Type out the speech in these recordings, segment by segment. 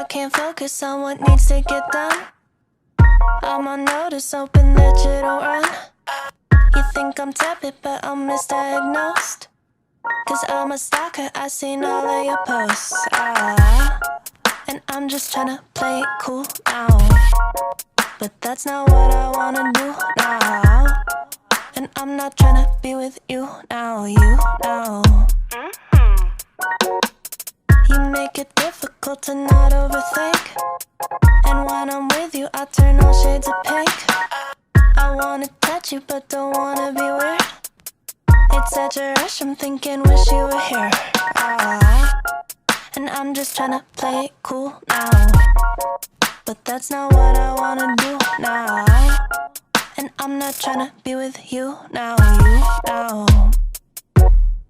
can't focus on what needs to get done. I'm on notice, hoping that you don't run. You think I'm tepid, but I'm misdiagnosed. Cause I'm a stalker, I seen all of your posts. And I'm just tryna play it cool now. But that's not what I wanna do now. And I'm not tryna be with you now, you know. You make it difficult to not overthink. And when I'm with you, I turn all shades of pink. I wanna touch you, but don't wanna be weird. It's such a rush, I'm thinking, wish you were here. And I'm just tryna play it cool now. But that's not what I wanna do now. And I'm not tryna be with you now, you know.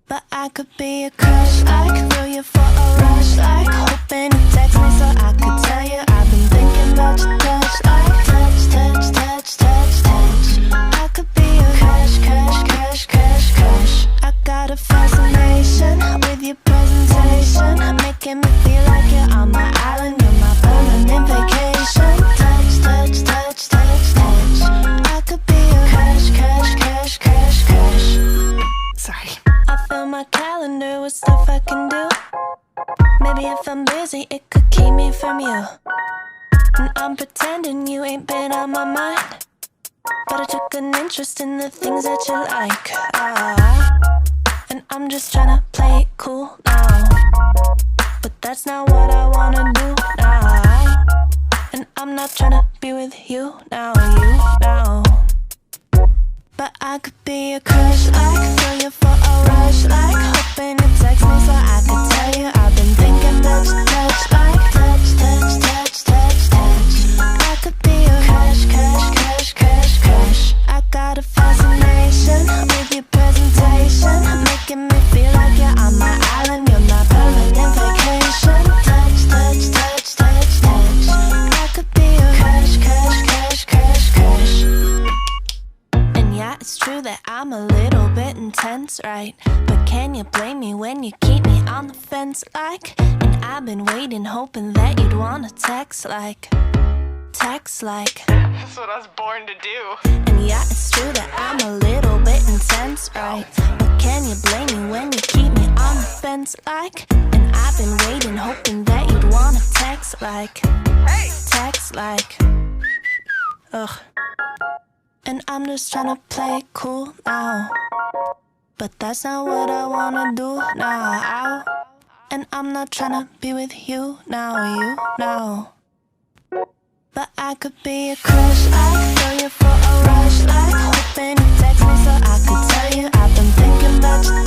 But I could be a crush, I could throw you for a rush, like hoping you text me so I could tell you I've been thinking about your touch, like touch, touch, touch, touch, touch. I could be a crush, crush, crush, crush, crush. I got a fascination with your presentation, making me feel like you're on my island, you're my permanent vacation. Touch, touch, touch, touch, touch. I could be a crush, crush, crush, crush, crush. Sorry. I fill my calendar with stuff I can do. Maybe if I'm busy, it could keep me from you. And I'm pretending you ain't been on my mind, but I took an interest in the things that you like. And I'm just tryna play it cool now. But that's not what I wanna do now. And I'm not tryna be with you now, you know. But I could be a crush, I could throw you for a rush, like hoping you text me so I could tell you I've been thinking about your touch, like touch, touch, touch, touch, touch. I could be a crush, crush, crush, crush, crush. I got a fascination with your presentation, making me feel like you're on my island, you're my permanent vacation. Touch, touch, touch, touch, touch. I could be a crush, crush, crush, crush, crush. Yeah, it's true that I'm a little bit intense, right? But can you blame me when you keep me on the fence, like? And I've been waiting, hoping that you'd wanna text like. That's what I was born to do. And yeah, it's true that I'm a little bit intense, right? But can you blame me when you keep me on the fence, like? And I've been waiting, hoping that you'd wanna text like. Text like. Ugh. And I'm just tryna play it cool now. But that's not what I wanna do now. And I'm not tryna be with you now, you know. But I could be a crush, I could throw you for a rush, like hoping you text me so I could tell you I've been thinking about you.